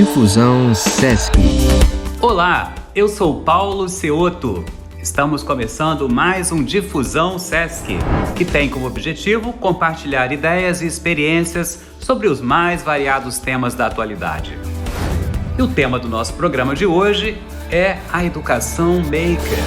Difusão Sesc. Olá, eu sou Paulo Ceotto. Estamos começando mais um Difusão Sesc, que tem como objetivo compartilhar ideias e experiências sobre os mais variados temas da atualidade. E o tema do nosso programa de hoje é a educação maker.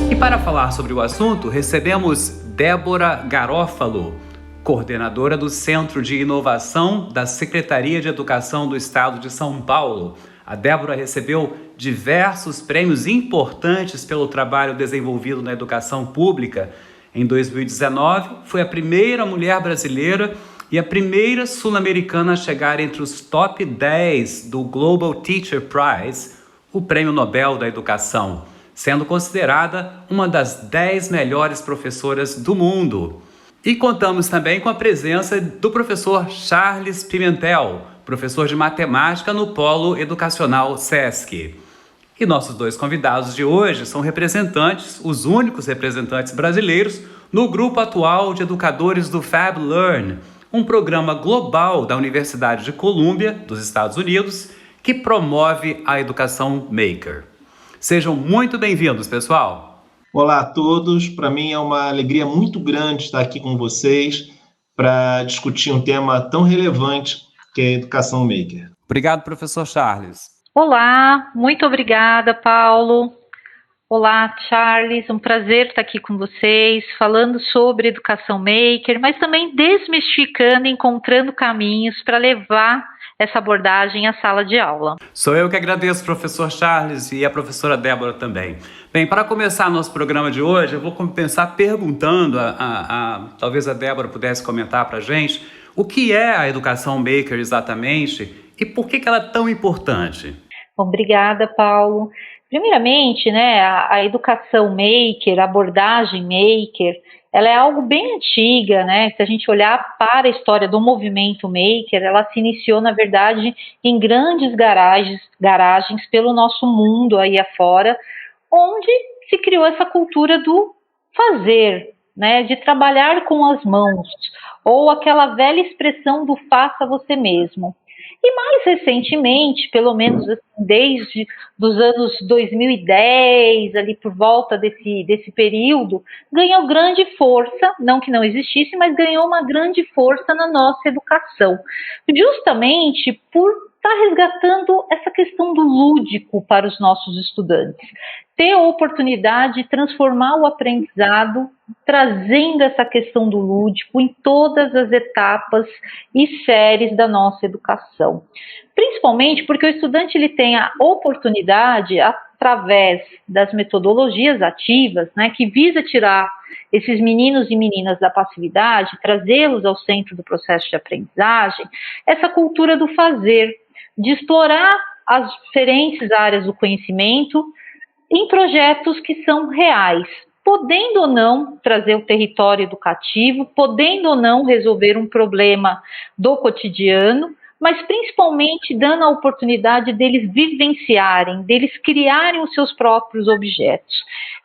E para falar sobre o assunto, recebemos Débora Garófalo, coordenadora do Centro de Inovação da Secretaria de Educação do Estado de São Paulo. A Débora recebeu diversos prêmios importantes pelo trabalho desenvolvido na educação pública. Em 2019, foi a primeira mulher brasileira e a primeira sul-americana a chegar entre os top 10 do Global Teacher Prize, o Prêmio Nobel da Educação, sendo considerada uma das 10 melhores professoras do mundo. E contamos também com a presença do professor Charles Pimentel, professor de matemática no Polo Educacional Sesc. E nossos dois convidados de hoje são representantes, os únicos representantes brasileiros, no grupo atual de educadores do Fab Learn, um programa global da Universidade de Colômbia, dos Estados Unidos, que promove a educação maker. Sejam muito bem-vindos, pessoal! Olá a todos, para mim é uma alegria muito grande estar aqui com vocês para discutir um tema tão relevante que é a educação maker. Obrigado, professor Charles. Olá, muito obrigada, Paulo. Olá, Charles, um prazer estar aqui com vocês, falando sobre educação maker, mas também desmistificando, encontrando caminhos para levar essa abordagem à sala de aula. Sou eu que agradeço, professor Charles, e a professora Débora também. Bem, para começar nosso programa de hoje, eu vou começar perguntando, talvez a Débora pudesse comentar para a gente, o que é a educação maker exatamente e por que ela é tão importante? Obrigada, Paulo. Primeiramente, a educação maker, a abordagem maker, ela é algo bem antiga, Se a gente olhar para a história do movimento maker, ela se iniciou, na verdade, em grandes garagens pelo nosso mundo aí afora, onde se criou essa cultura do fazer, de trabalhar com as mãos, ou aquela velha expressão do faça você mesmo. E mais recentemente, pelo menos assim, desde os anos 2010, ali por volta desse período, ganhou grande força, não que não existisse, mas ganhou uma grande força na nossa educação, justamente por estar resgatando essa questão do lúdico para os nossos estudantes, ter a oportunidade de transformar o aprendizado, trazendo essa questão do lúdico em todas as etapas e séries da nossa educação. Principalmente porque o estudante ele tem a oportunidade, através das metodologias ativas, que visa tirar esses meninos e meninas da passividade, trazê-los ao centro do processo de aprendizagem, essa cultura do fazer, de explorar as diferentes áreas do conhecimento em projetos que são reais, podendo ou não trazer o território educativo, podendo ou não resolver um problema do cotidiano, mas principalmente dando a oportunidade deles vivenciarem, deles criarem os seus próprios objetos.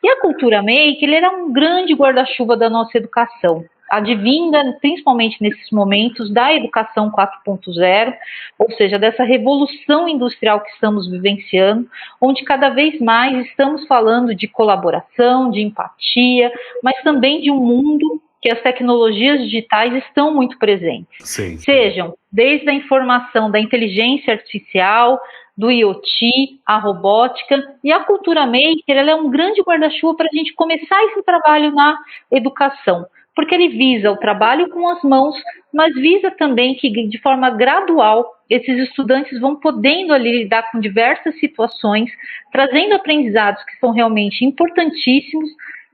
E a cultura maker, ele era um grande guarda-chuva da nossa educação, advinda principalmente nesses momentos da educação 4.0, ou seja, dessa revolução industrial que estamos vivenciando, onde cada vez mais estamos falando de colaboração, de empatia, mas também de um mundo que as tecnologias digitais estão muito presentes. Sim. Sejam desde a informação da inteligência artificial, do IoT, a robótica, e a cultura maker, ela é um grande guarda-chuva para a gente começar esse trabalho na educação, porque ele visa o trabalho com as mãos, mas visa também que, de forma gradual, esses estudantes vão podendo ali lidar com diversas situações, trazendo aprendizados que são realmente importantíssimos,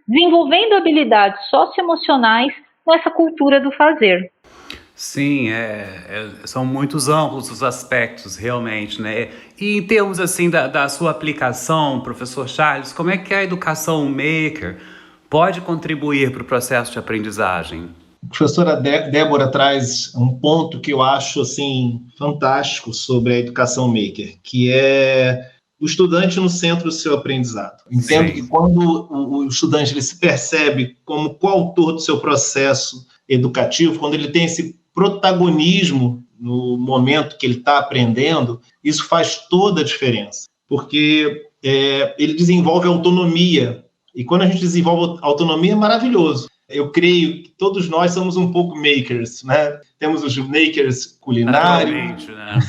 desenvolvendo habilidades socioemocionais com essa cultura do fazer. Sim, são muitos amplos os aspectos, realmente, E em termos, assim, da sua aplicação, professor Charles, como é que a educação maker pode contribuir para o processo de aprendizagem? A professora Débora traz um ponto que eu acho assim, fantástico sobre a educação maker, que é o estudante no centro do seu aprendizado. Entendo que quando o estudante ele se percebe como coautor do seu processo educativo, quando ele tem esse protagonismo no momento que ele está aprendendo, isso faz toda a diferença, porque ele desenvolve autonomia, e quando a gente desenvolve autonomia é maravilhoso. Eu creio que todos nós somos um pouco makers, né? Temos os makers culinários, né?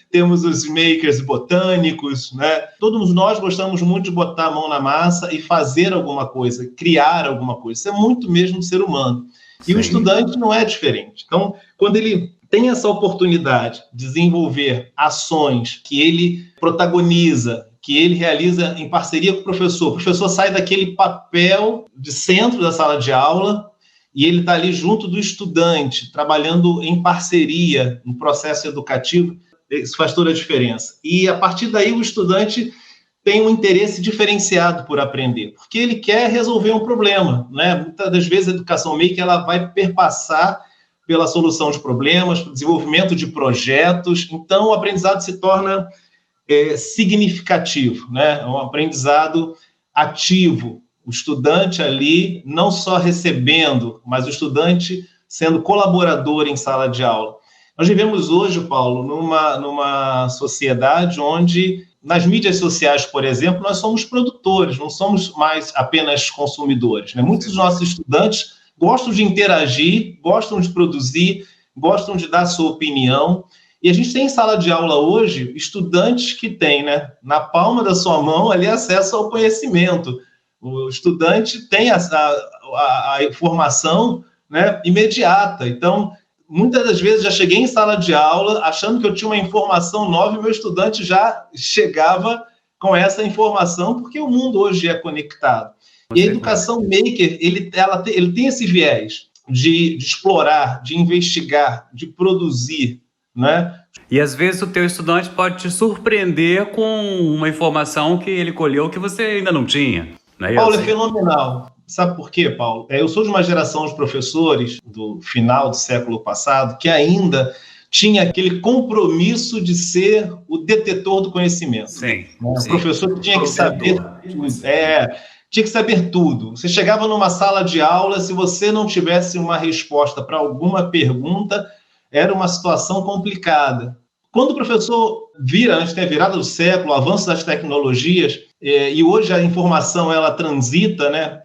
Temos os makers botânicos, né? Todos nós gostamos muito de botar a mão na massa e fazer alguma coisa, criar alguma coisa. Isso é muito mesmo do ser humano. E o estudante não é diferente. Então, quando ele tem essa oportunidade de desenvolver ações que ele protagoniza, que ele realiza em parceria com o professor sai daquele papel de centro da sala de aula e ele está ali junto do estudante, trabalhando em parceria no processo educativo, isso faz toda a diferença. E, a partir daí, o estudante tem um interesse diferenciado por aprender, porque ele quer resolver um problema, né? Muitas das vezes a educação maker ela vai perpassar pela solução de problemas, pelo desenvolvimento de projetos, então o aprendizado se torna significativo, né? É um aprendizado ativo, o estudante ali não só recebendo, mas o estudante sendo colaborador em sala de aula. Nós vivemos hoje, Paulo, numa sociedade onde, nas mídias sociais, por exemplo, nós somos produtores, não somos mais apenas consumidores, né? Muitos dos nossos estudantes gostam de interagir, gostam de produzir, gostam de dar sua opinião. E a gente tem em sala de aula hoje estudantes que têm, né, na palma da sua mão ali acesso ao conhecimento. O estudante tem a informação, né, imediata. Então, muitas das vezes já cheguei em sala de aula achando que eu tinha uma informação nova e meu estudante já chegava com essa informação, porque o mundo hoje é conectado. E a educação maker, ele tem esse viés de explorar, de investigar, de produzir, né? E às vezes o teu estudante pode te surpreender com uma informação que ele colheu que você ainda não tinha. Não é Paulo, isso? é fenomenal. Sabe por quê, Paulo? Eu sou de uma geração de professores do final do século passado que ainda tinha aquele compromisso de ser o detetor do conhecimento. Sim. O professor tinha que saber tudo. Tinha que saber tudo. Você chegava numa sala de aula, se você não tivesse uma resposta para alguma pergunta, era uma situação complicada. Quando o professor vira, a gente tem a virada do século, o avanço das tecnologias, e hoje a informação ela transita, né,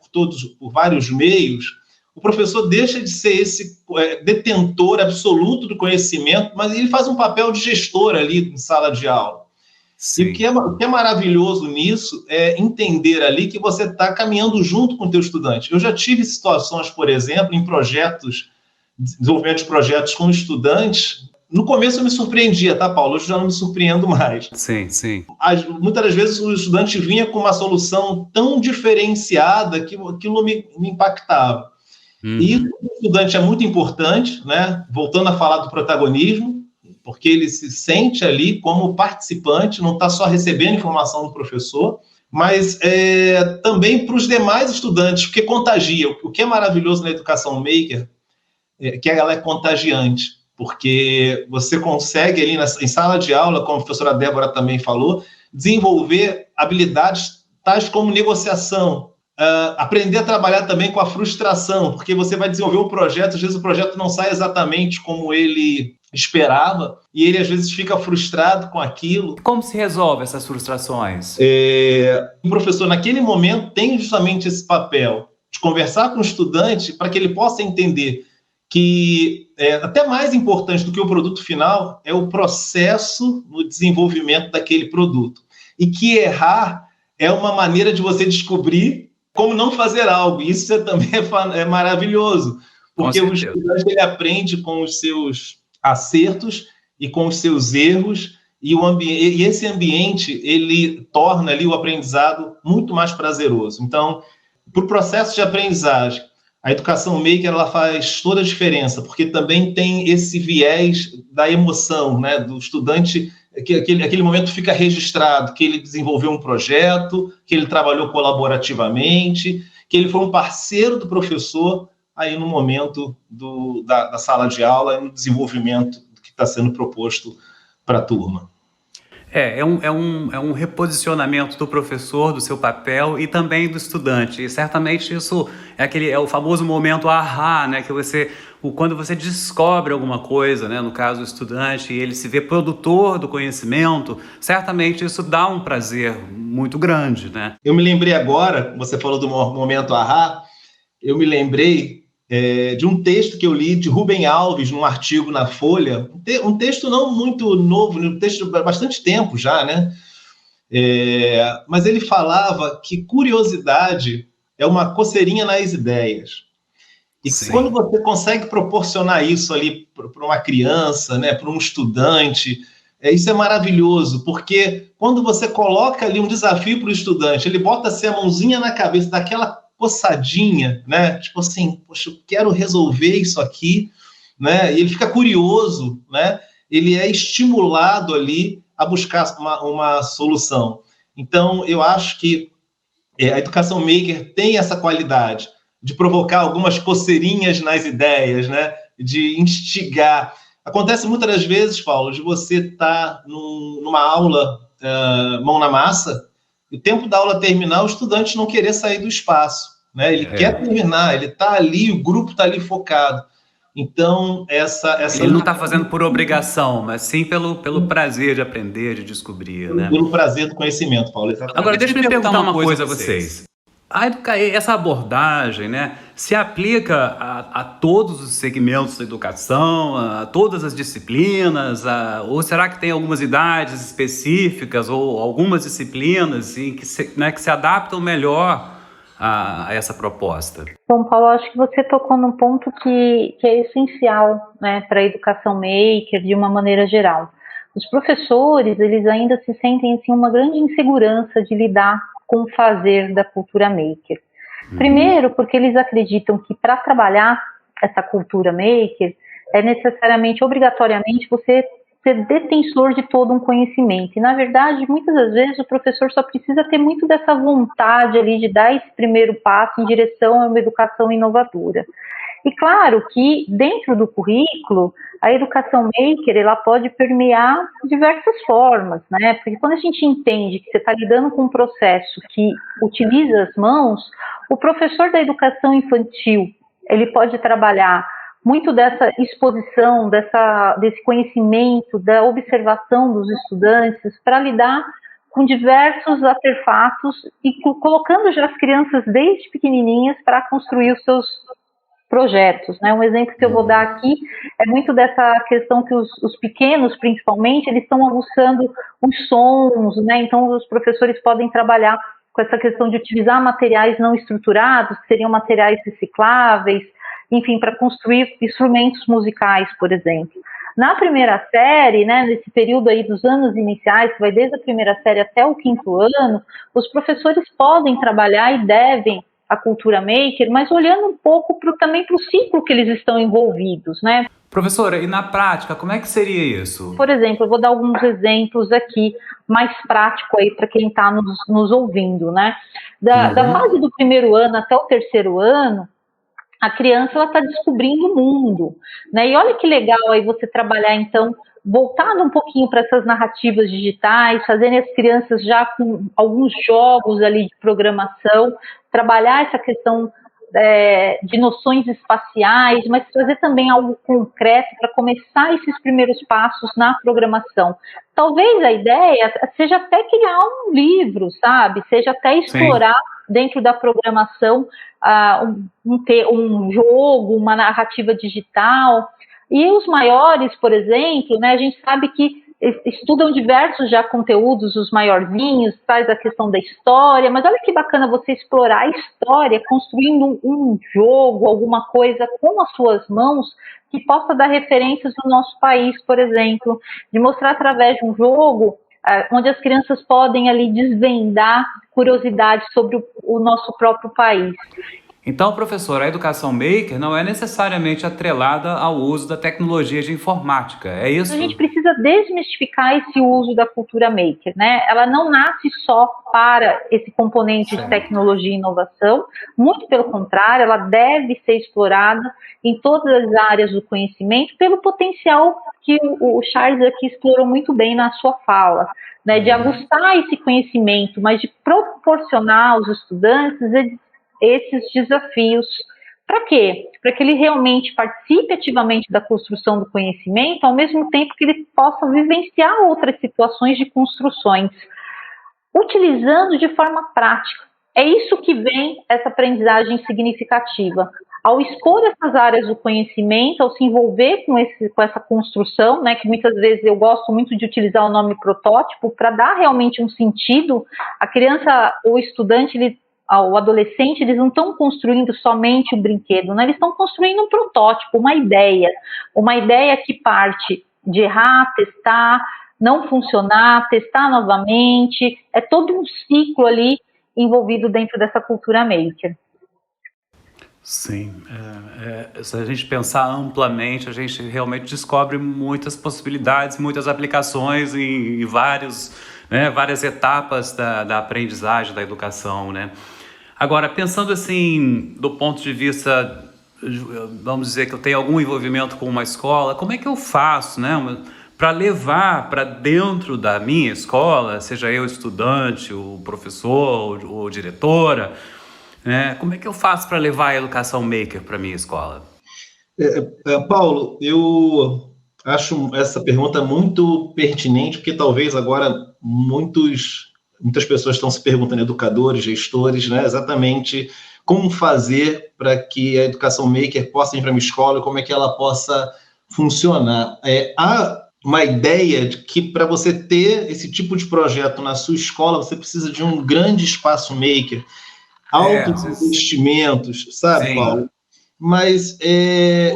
por vários meios, o professor deixa de ser esse detentor absoluto do conhecimento, mas ele faz um papel de gestor ali em sala de aula. Sim. E o que é maravilhoso nisso é entender ali que você está caminhando junto com o teu estudante. Eu já tive situações, por exemplo, em desenvolvimento de projetos com estudantes. No começo eu me surpreendia, tá, Paulo? Hoje já não me surpreendo mais. Sim, sim. Muitas das vezes o estudante vinha com uma solução tão diferenciada que aquilo me impactava. E o estudante é muito importante, né? Voltando a falar do protagonismo, porque ele se sente ali como participante, não está só recebendo informação do professor, mas também para os demais estudantes, porque contagia. O que é maravilhoso na educação maker é que ela é contagiante, porque você consegue ali em sala de aula, como a professora Débora também falou, desenvolver habilidades tais como negociação, aprender a trabalhar também com a frustração, porque você vai desenvolver um projeto, às vezes o projeto não sai exatamente como ele esperava, e ele às vezes fica frustrado com aquilo. Como se resolve essas frustrações? O professor, naquele momento, tem justamente esse papel de conversar com o estudante para que ele possa entender que até mais importante do que o produto final é o processo no desenvolvimento daquele produto. E que errar é uma maneira de você descobrir como não fazer algo. Isso também é maravilhoso, porque o estudante ele aprende com os seus acertos e com os seus erros, e esse ambiente ele torna ali o aprendizado muito mais prazeroso. Então, para o processo de aprendizagem, a educação maker ela faz toda a diferença, porque também tem esse viés da emoção, né, do estudante, que aquele momento fica registrado, que ele desenvolveu um projeto, que ele trabalhou colaborativamente, que ele foi um parceiro do professor aí no momento da sala de aula e no desenvolvimento que está sendo proposto para a turma. É um reposicionamento do professor, do seu papel e também do estudante. E certamente isso é o famoso momento ahá, né? Quando você descobre alguma coisa, né? No caso, o estudante, e ele se vê produtor do conhecimento, certamente isso dá um prazer muito grande, né? Eu me lembrei agora, você falou do momento ahá, eu me lembrei de um texto que eu li de Rubem Alves, num artigo na Folha, um texto não muito novo, um texto há bastante tempo já, né? Mas ele falava que curiosidade é uma coceirinha nas ideias. E que quando você consegue proporcionar isso ali para uma criança, né, para um estudante, isso é maravilhoso, porque quando você coloca ali um desafio para o estudante, ele bota assim a mãozinha na cabeça, daquela coçadinha, né? Tipo assim, poxa, eu quero resolver isso aqui, né? E ele fica curioso, né? Ele é estimulado ali a buscar uma solução. Então, eu acho que a educação maker tem essa qualidade de provocar algumas coceirinhas nas ideias, né? De instigar. Acontece muitas das vezes, Paulo, de você estar numa aula mão na massa, e o tempo da aula terminar, o estudante não querer sair do espaço, né? Ele quer terminar, ele está ali, o grupo está ali focado. Então, ele não está fazendo por obrigação, mas sim pelo prazer de aprender, de descobrir, né? Pelo prazer do conhecimento, Paulo. Exatamente. Agora, deixa eu me perguntar uma coisa a vocês. Essa abordagem, né, se aplica a todos os segmentos da educação, a todas as disciplinas, ou será que tem algumas idades específicas ou algumas disciplinas que se adaptam melhor a essa proposta? Bom, Paulo, acho que você tocou num ponto que é essencial, né, para a educação maker de uma maneira geral. Os professores, eles ainda se sentem assim, uma grande insegurança de lidar com o fazer da cultura maker. Primeiro, porque eles acreditam que para trabalhar essa cultura maker é necessariamente, obrigatoriamente, você ser detentor de todo um conhecimento. E, na verdade, muitas das vezes o professor só precisa ter muito dessa vontade ali de dar esse primeiro passo em direção a uma educação inovadora. E claro que dentro do currículo, a educação maker ela pode permear diversas formas, né? Porque quando a gente entende que você está lidando com um processo que utiliza as mãos, o professor da educação infantil ele pode trabalhar muito dessa exposição, desse conhecimento, da observação dos estudantes para lidar com diversos artefatos e colocando já as crianças desde pequenininhas para construir os seus projetos, né? Um exemplo que eu vou dar aqui é muito dessa questão que os pequenos, principalmente, eles estão aguçando os sons, né? Então, os professores podem trabalhar com essa questão de utilizar materiais não estruturados, que seriam materiais recicláveis, enfim, para construir instrumentos musicais, por exemplo. Na primeira série, né, nesse período aí dos anos iniciais, que vai desde a primeira série até o 5º ano, os professores podem trabalhar e devem a cultura maker, mas olhando um pouco também para o ciclo que eles estão envolvidos, né? Professora, e na prática, como é que seria isso? Por exemplo, eu vou dar alguns exemplos aqui, mais prático aí para quem está nos ouvindo, né? Da fase do 1º ano até o 3º ano, a criança está descobrindo o mundo, né? E olha que legal aí você trabalhar, então, voltado um pouquinho para essas narrativas digitais, fazendo as crianças já com alguns jogos ali de programação, trabalhar essa questão de noções espaciais, mas fazer também algo concreto para começar esses primeiros passos na programação. Talvez a ideia seja até criar um livro, sabe? Seja até explorar dentro da programação um jogo, uma narrativa digital. E os maiores, por exemplo, né, a gente sabe que estudam diversos já conteúdos, os maiorzinhos, traz a questão da história, mas olha que bacana você explorar a história construindo um jogo, alguma coisa com as suas mãos que possa dar referências do nosso país, por exemplo, de mostrar através de um jogo onde as crianças podem ali desvendar curiosidades sobre o nosso próprio país. Então, professor, a educação maker não é necessariamente atrelada ao uso da tecnologia de informática, é isso? A gente precisa desmistificar esse uso da cultura maker, né? Ela não nasce só para esse componente de tecnologia e inovação, muito pelo contrário, ela deve ser explorada em todas as áreas do conhecimento pelo potencial que o Charles aqui explorou muito bem na sua fala, né? De aguçar esse conhecimento, mas de proporcionar aos estudantes esses desafios. Para quê? Para que ele realmente participe ativamente da construção do conhecimento, ao mesmo tempo que ele possa vivenciar outras situações de construções, utilizando de forma prática. É isso que vem essa aprendizagem significativa. Ao expor essas áreas do conhecimento, ao se envolver com essa construção, né, que muitas vezes eu gosto muito de utilizar o nome protótipo, para dar realmente um sentido, a criança ou o estudante, o adolescente, eles não estão construindo somente o brinquedo, né? Eles estão construindo um protótipo, uma ideia que parte de errar, testar, não funcionar, testar novamente, é todo um ciclo ali envolvido dentro dessa cultura maker. Sim, se a gente pensar amplamente, a gente realmente descobre muitas possibilidades, muitas aplicações em várias etapas da aprendizagem, da educação, né? Agora, pensando assim, do ponto de vista, vamos dizer que eu tenho algum envolvimento com uma escola, como é que eu faço, né, para levar para dentro da minha escola, seja eu estudante, o professor, ou diretora, né, como é que eu faço para levar a educação maker para a minha escola? Paulo, eu acho essa pergunta muito pertinente, porque talvez agora muitas pessoas estão se perguntando, educadores, gestores, né, exatamente como fazer para que a educação maker possa ir para a minha escola e como é que ela possa funcionar. Há uma ideia de que para você ter esse tipo de projeto na sua escola, você precisa de um grande espaço maker, altos investimentos, sabe, sim, Paulo? Mas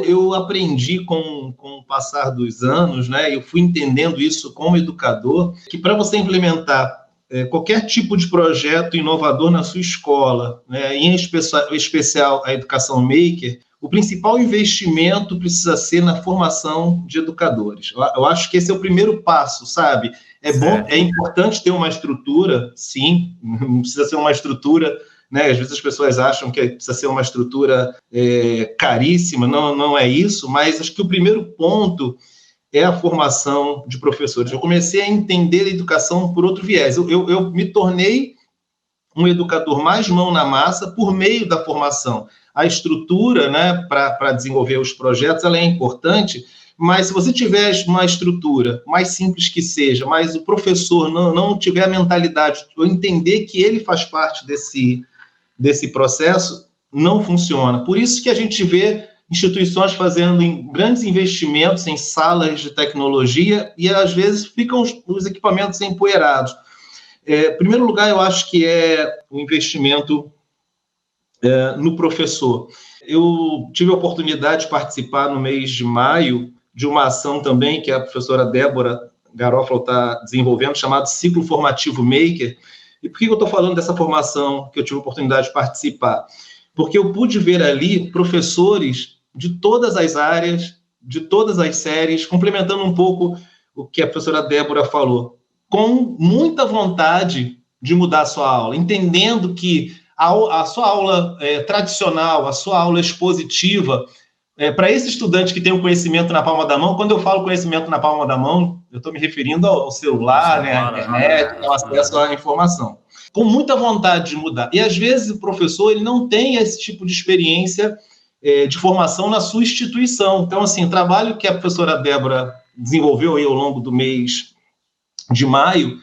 eu aprendi com o passar dos anos, né, eu fui entendendo isso como educador, que para você implementar qualquer tipo de projeto inovador na sua escola, né, em especial a educação maker, o principal investimento precisa ser na formação de educadores. Eu acho que esse é o primeiro passo, sabe? É importante ter uma estrutura, sim, não precisa ser uma estrutura, né? Às vezes as pessoas acham que precisa ser uma estrutura caríssima, não é isso, mas acho que o primeiro ponto é a formação de professores. Eu comecei a entender a educação por outro viés. Eu me tornei um educador mais mão na massa por meio da formação. A estrutura, né, para desenvolver os projetos, ela é importante, mas se você tiver uma estrutura, mais simples que seja, mas o professor não tiver a mentalidade, ou entender que ele faz parte desse processo, não funciona. Por isso que a gente vê instituições fazendo grandes investimentos em salas de tecnologia e, às vezes, ficam os equipamentos empoeirados. Em primeiro lugar, eu acho que é o investimento no professor. Eu tive a oportunidade de participar no mês de maio de uma ação também que a professora Débora Garofalo está desenvolvendo, chamado Ciclo Formativo Maker. E por que eu estou falando dessa formação que eu tive a oportunidade de participar? Porque eu pude ver ali professores de todas as áreas, de todas as séries, complementando um pouco o que a professora Débora falou, com muita vontade de mudar a sua aula, entendendo que a sua aula tradicional, a sua aula expositiva, para esse estudante que tem o conhecimento na palma da mão, quando eu falo conhecimento na palma da mão, eu estou me referindo ao celular, né, à internet, ao acesso à informação, com muita vontade de mudar. E, às vezes, o professor ele não tem esse tipo de experiência de formação na sua instituição. Então, assim, o trabalho que a professora Débora desenvolveu aí ao longo do mês de maio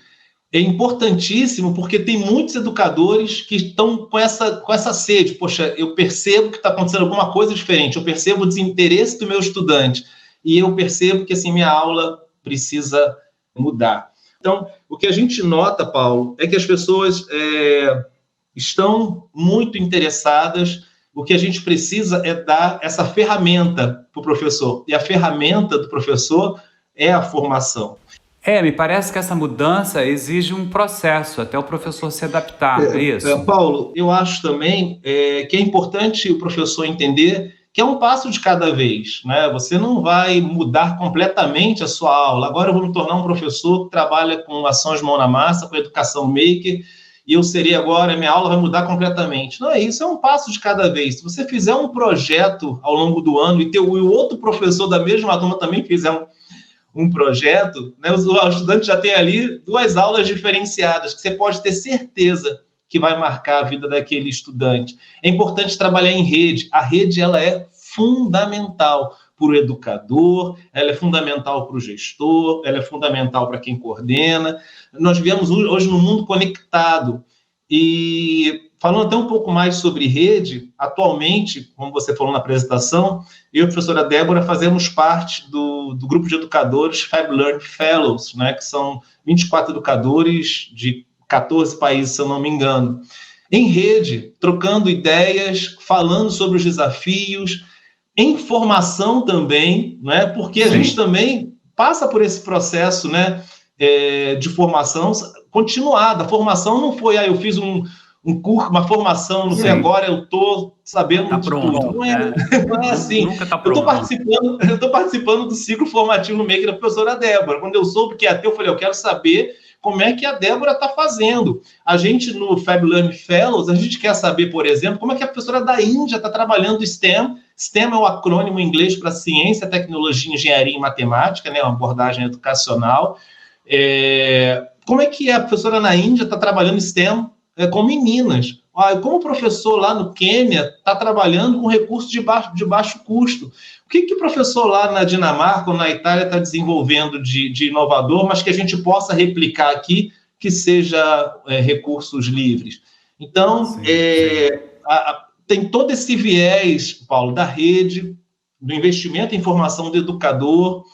é importantíssimo, porque tem muitos educadores que estão com essa sede. Poxa, eu percebo que está acontecendo alguma coisa diferente, eu percebo o desinteresse do meu estudante, e eu percebo que, assim, minha aula precisa mudar. Então, o que a gente nota, Paulo, é que as pessoas estão muito interessadas. O que a gente precisa é dar essa ferramenta para o professor, e a ferramenta do professor é a formação. Me parece que essa mudança exige um processo até o professor se adaptar, não é isso? Paulo, eu acho também que é importante o professor entender que é um passo de cada vez, né? Você não vai mudar completamente a sua aula. Agora eu vou me tornar um professor que trabalha com ações mão na massa, com educação maker, e eu serei agora, minha aula vai mudar completamente. Não é isso, é um passo de cada vez. Se você fizer um projeto ao longo do ano e o outro professor da mesma turma também fizer um projeto, né, o estudante já tem ali 2 aulas diferenciadas, que você pode ter certeza que vai marcar a vida daquele estudante. É importante trabalhar em rede. A rede ela é fundamental para o educador, ela é fundamental para o gestor, ela é fundamental para quem coordena. Nós vivemos hoje num mundo conectado. E falando até um pouco mais sobre rede, atualmente, como você falou na apresentação, eu e a professora Débora fazemos parte do grupo de educadores Fab Learn Fellows, né, que são 24 educadores de 14 países, se eu não me engano, em rede, trocando ideias, falando sobre os desafios, em formação também, né, porque a gente também passa por esse processo, né, de formação continuada. A formação não foi, eu fiz um curso, uma formação, não sei, agora eu estou sabendo de tudo. Não é assim. Nunca tá pronto. Eu estou participando do ciclo formativo Maker da professora Débora. Quando eu soube que ia ter, eu falei, eu quero saber como é que a Débora está fazendo. A gente, no Fab Learn Fellows, a gente quer saber, por exemplo, como é que a professora da Índia está trabalhando STEM. STEM é o acrônimo em inglês para Ciência, Tecnologia, Engenharia e Matemática, né, uma abordagem educacional. Como é que a professora na Índia está trabalhando STEM com meninas? Como o professor lá no Quênia está trabalhando com recursos de baixo custo? O que o professor lá na Dinamarca ou na Itália está desenvolvendo de inovador, mas que a gente possa replicar aqui, que seja recursos livres? Então, tem todo esse viés, Paulo, da rede, do investimento em formação do educador,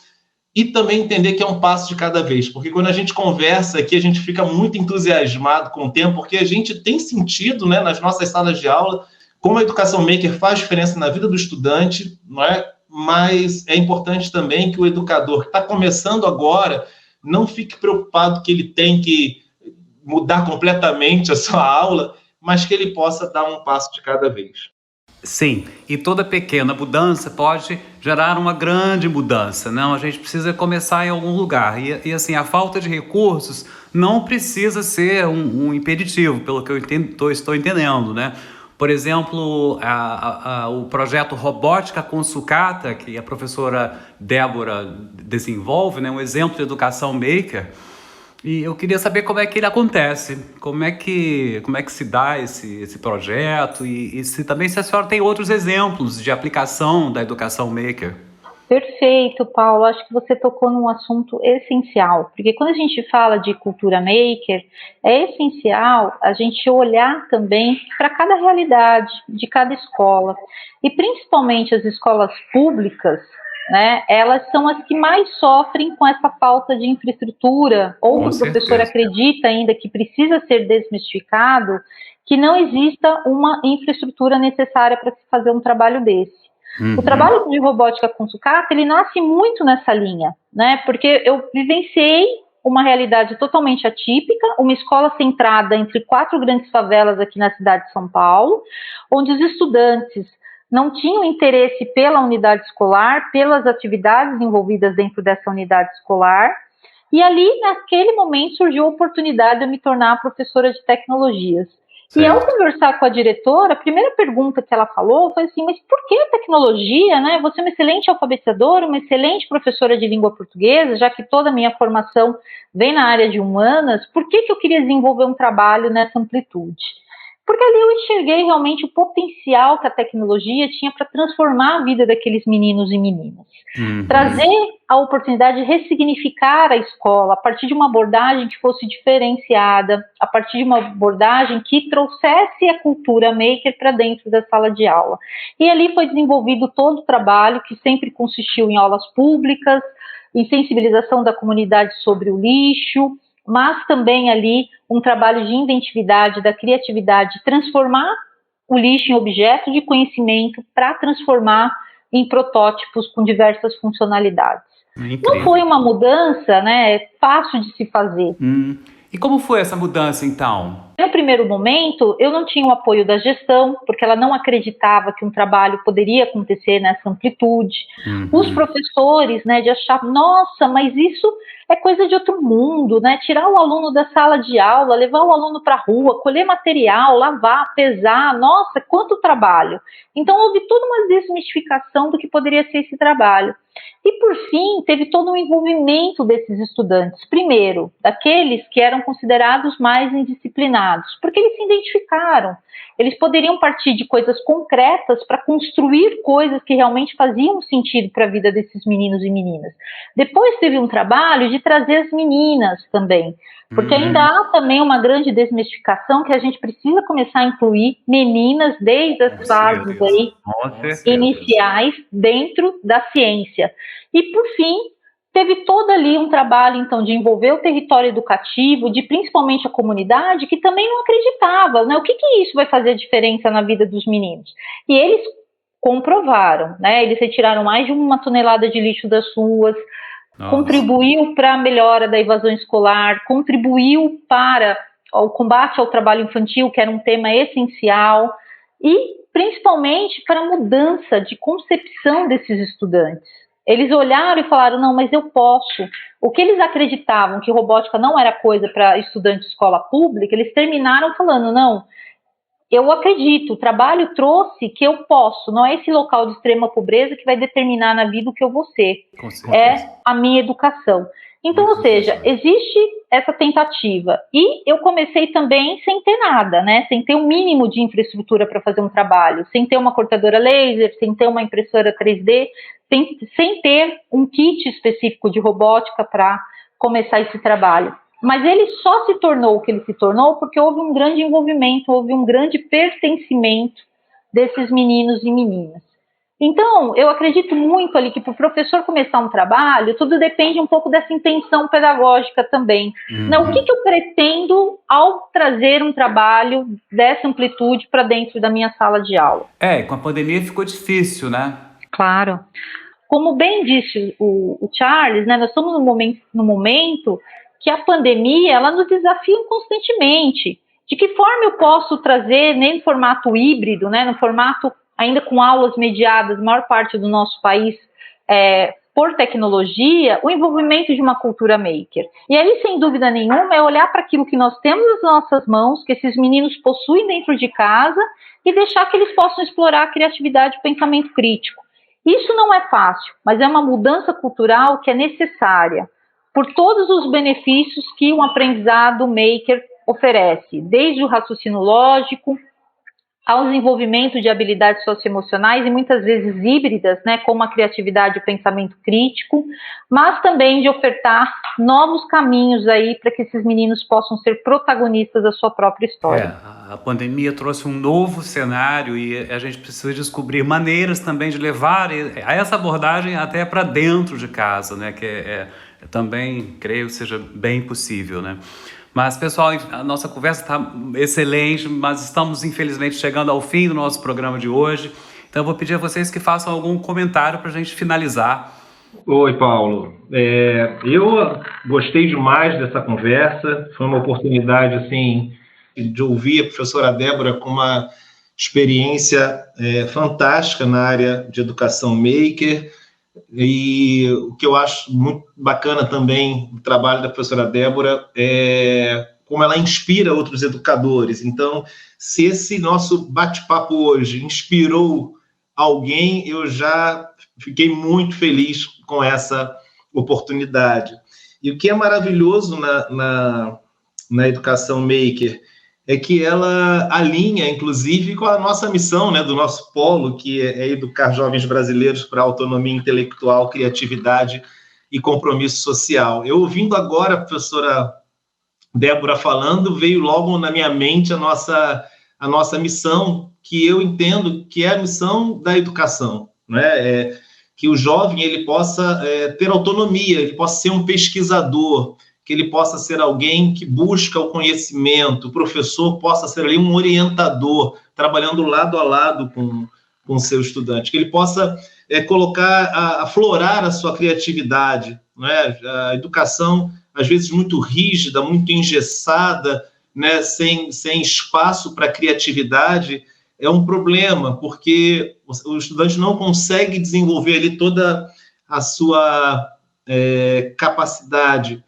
e também entender que é um passo de cada vez, porque quando a gente conversa aqui, a gente fica muito entusiasmado com o tempo, porque a gente tem sentido, né, nas nossas salas de aula, como a educação maker faz diferença na vida do estudante, não é? Mas é importante também que o educador que está começando agora não fique preocupado que ele tem que mudar completamente a sua aula, mas que ele possa dar um passo de cada vez. Sim, e toda pequena mudança pode gerar uma grande mudança, não? A gente precisa começar em algum lugar, e assim, a falta de recursos não precisa ser um impeditivo, pelo que eu estou entendendo, né? Por exemplo, o projeto Robótica com Sucata, que a professora Débora desenvolve, né? Um exemplo de educação maker. E eu queria saber como é que ele acontece, como é que se dá esse projeto e se a senhora tem outros exemplos de aplicação da educação maker. Perfeito, Paulo. Acho que você tocou num assunto essencial, porque quando a gente fala de cultura maker, é essencial a gente olhar também para cada realidade de cada escola, e principalmente as escolas públicas, né, elas são as que mais sofrem com essa falta de infraestrutura, ou o professor acredita ainda que precisa ser desmistificado, que não exista uma infraestrutura necessária para se fazer um trabalho desse. O trabalho de robótica com sucata, ele nasce muito nessa linha, né, porque eu vivenciei uma realidade totalmente atípica, uma escola centrada entre 4 grandes favelas aqui na cidade de São Paulo, onde os estudantes não tinham interesse pela unidade escolar, pelas atividades envolvidas dentro dessa unidade escolar, e ali, naquele momento, surgiu a oportunidade de eu me tornar professora de tecnologias. Certo. E ao conversar com a diretora, a primeira pergunta que ela falou foi assim, mas por que a tecnologia, né? Você é uma excelente alfabetizadora, uma excelente professora de língua portuguesa, já que toda a minha formação vem na área de humanas, por que eu queria desenvolver um trabalho nessa amplitude? Porque ali eu enxerguei realmente o potencial que a tecnologia tinha para transformar a vida daqueles meninos e meninas. Trazer a oportunidade de ressignificar a escola a partir de uma abordagem que fosse diferenciada, a partir de uma abordagem que trouxesse a cultura maker para dentro da sala de aula. E ali foi desenvolvido todo o trabalho que sempre consistiu em aulas públicas, em sensibilização da comunidade sobre o lixo, mas também ali um trabalho de inventividade, da criatividade, transformar o lixo em objeto de conhecimento para transformar em protótipos com diversas funcionalidades. Não foi uma mudança, né, fácil de se fazer. E como foi essa mudança, então? No primeiro momento, eu não tinha o apoio da gestão, porque ela não acreditava que um trabalho poderia acontecer nessa amplitude. Os professores, né, de achar, nossa, mas isso é coisa de outro mundo, né? Tirar o aluno da sala de aula, levar o aluno para a rua, colher material, lavar, pesar, nossa, quanto trabalho. Então, houve toda uma desmistificação do que poderia ser esse trabalho. E, por fim, teve todo um envolvimento desses estudantes. Primeiro, daqueles que eram considerados mais indisciplinados, porque eles se identificaram. Eles poderiam partir de coisas concretas para construir coisas que realmente faziam sentido para a vida desses meninos e meninas. Depois teve um trabalho de trazer as meninas também, porque ainda há também uma grande desmistificação que a gente precisa começar a incluir meninas desde as fases aí iniciais dentro da ciência. E, por fim, teve todo ali um trabalho, então, de envolver o território educativo, de principalmente a comunidade, que também não acreditava, né? O que isso vai fazer a diferença na vida dos meninos? E eles comprovaram, né? Eles retiraram mais de 1 tonelada de lixo das ruas, contribuiu para a melhora da evasão escolar, contribuiu para o combate ao trabalho infantil, que era um tema essencial, e principalmente para a mudança de concepção desses estudantes. Eles olharam e falaram, não, mas eu posso. O que eles acreditavam que robótica não era coisa para estudante de escola pública, eles terminaram falando, não, eu acredito, o trabalho trouxe que eu posso, não é esse local de extrema pobreza que vai determinar na vida o que eu vou ser, é a minha educação. Então, ou seja, existe essa tentativa. E eu comecei também sem ter nada, né? Sem ter um mínimo de infraestrutura para fazer um trabalho, sem ter uma cortadora laser, sem ter uma impressora 3D, sem ter um kit específico de robótica para começar esse trabalho. Mas ele só se tornou o que ele se tornou porque houve um grande envolvimento, houve um grande pertencimento desses meninos e meninas. Então, eu acredito muito ali que para o professor começar um trabalho, tudo depende um pouco dessa intenção pedagógica também. O que eu pretendo ao trazer um trabalho dessa amplitude para dentro da minha sala de aula? Com a pandemia ficou difícil, né? Claro. Como bem disse o Charles, né, nós estamos no momento que a pandemia, ela nos desafia constantemente. De que forma eu posso trazer, nem no formato híbrido, né, no formato ainda com aulas mediadas, maior parte do nosso país, por tecnologia, o envolvimento de uma cultura maker. E aí, sem dúvida nenhuma, é olhar para aquilo que nós temos nas nossas mãos, que esses meninos possuem dentro de casa, e deixar que eles possam explorar a criatividade e o pensamento crítico. Isso não é fácil, mas é uma mudança cultural que é necessária, por todos os benefícios que um aprendizado maker oferece, desde o raciocínio lógico, ao desenvolvimento de habilidades socioemocionais e muitas vezes híbridas, né, como a criatividade e o pensamento crítico, mas também de ofertar novos caminhos aí para que esses meninos possam ser protagonistas da sua própria história. A pandemia trouxe um novo cenário e a gente precisa descobrir maneiras também de levar a essa abordagem até para dentro de casa, né, que também creio que seja bem possível, né? Mas, pessoal, a nossa conversa está excelente, mas estamos, infelizmente, chegando ao fim do nosso programa de hoje. Então, eu vou pedir a vocês que façam algum comentário para a gente finalizar. Oi, Paulo. Eu gostei demais dessa conversa. Foi uma oportunidade, assim, de ouvir a professora Débora com uma experiência fantástica na área de educação maker. E o que eu acho muito bacana também do trabalho da professora Débora é como ela inspira outros educadores. Então, se esse nosso bate-papo hoje inspirou alguém, eu já fiquei muito feliz com essa oportunidade. E o que é maravilhoso na educação maker é que ela alinha, inclusive, com a nossa missão, né, do nosso polo, que é educar jovens brasileiros para autonomia intelectual, criatividade e compromisso social. Eu, ouvindo agora a professora Débora falando, veio logo na minha mente a nossa missão, que eu entendo que é a missão da educação, né? Que o jovem ele possa ter autonomia, ele possa ser um pesquisador, que ele possa ser alguém que busca o conhecimento, o professor possa ser ali um orientador, trabalhando lado a lado com o seu estudante, que ele possa colocar, aflorar a sua criatividade, né? A educação, às vezes, muito rígida, muito engessada, né? sem espaço para criatividade, é um problema, porque o estudante não consegue desenvolver ali toda a sua capacidade.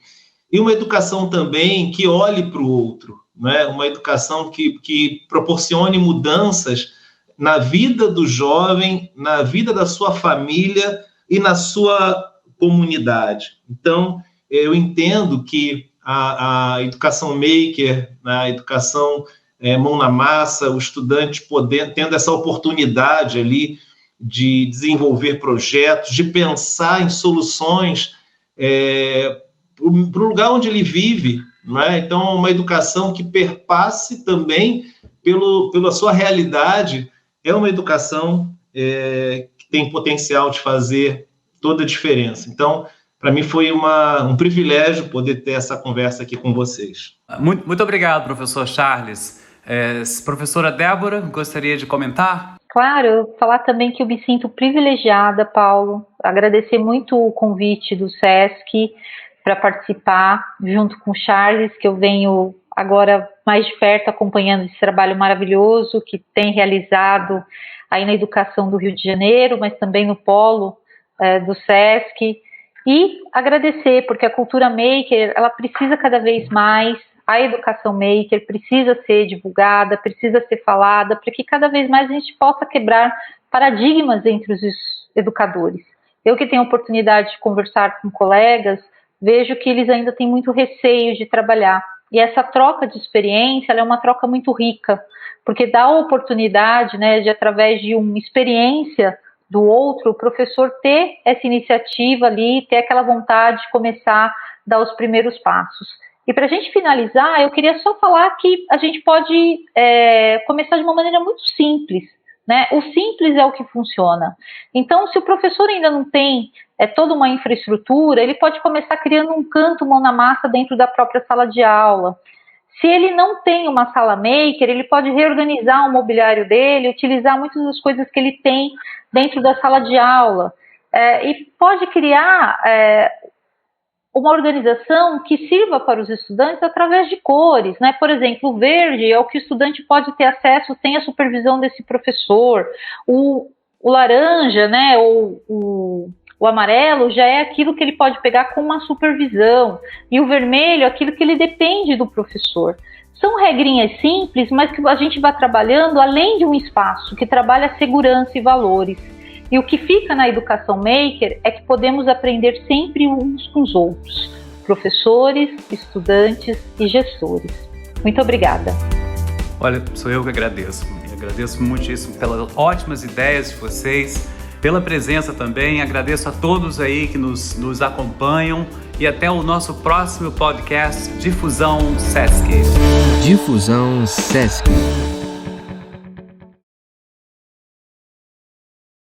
E uma educação também que olhe para o outro, né? Uma educação que proporcione mudanças na vida do jovem, na vida da sua família e na sua comunidade. Então, eu entendo que a educação maker, a educação mão na massa, o estudante tendo essa oportunidade ali de desenvolver projetos, de pensar em soluções para o lugar onde ele vive, não é? Então, uma educação que perpasse também pela sua realidade, é uma educação que tem potencial de fazer toda a diferença. Então, para mim foi um privilégio poder ter essa conversa aqui com vocês. Muito obrigado, professor Charles. Professora Débora, gostaria de comentar? Claro, falar também que eu me sinto privilegiada, Paulo, agradecer muito o convite do SESC para participar, junto com o Charles, que eu venho agora mais de perto acompanhando esse trabalho maravilhoso que tem realizado aí na educação do Rio de Janeiro, mas também no polo do SESC, e agradecer, porque a cultura maker, ela precisa cada vez mais, a educação maker precisa ser divulgada, precisa ser falada, para que cada vez mais a gente possa quebrar paradigmas entre os educadores. Eu que tenho a oportunidade de conversar com colegas, vejo que eles ainda têm muito receio de trabalhar. E essa troca de experiência, ela é uma troca muito rica, porque dá a oportunidade, né, de, através de uma experiência do outro, o professor ter essa iniciativa ali, ter aquela vontade de começar a dar os primeiros passos. E para a gente finalizar, eu queria só falar que a gente pode começar de uma maneira muito simples, né? O simples é o que funciona. Então, se o professor ainda não tem toda uma infraestrutura, ele pode começar criando um canto mão na massa dentro da própria sala de aula. Se ele não tem uma sala maker, ele pode reorganizar o mobiliário dele, utilizar muitas das coisas que ele tem dentro da sala de aula. E pode criar uma organização que sirva para os estudantes através de cores, né? Por exemplo, o verde é o que o estudante pode ter acesso sem a supervisão desse professor. O laranja, né, ou o amarelo já é aquilo que ele pode pegar com uma supervisão, e o vermelho é aquilo que ele depende do professor. São regrinhas simples, mas que a gente vai trabalhando além de um espaço que trabalha segurança e valores. E o que fica na educação maker é que podemos aprender sempre uns com os outros, professores, estudantes e gestores. Muito obrigada. Olha, sou eu que agradeço. Eu agradeço muitíssimo pelas ótimas ideias de vocês, pela presença também. Agradeço a todos aí que nos acompanham e até o nosso próximo podcast Difusão SESC. Difusão SESC.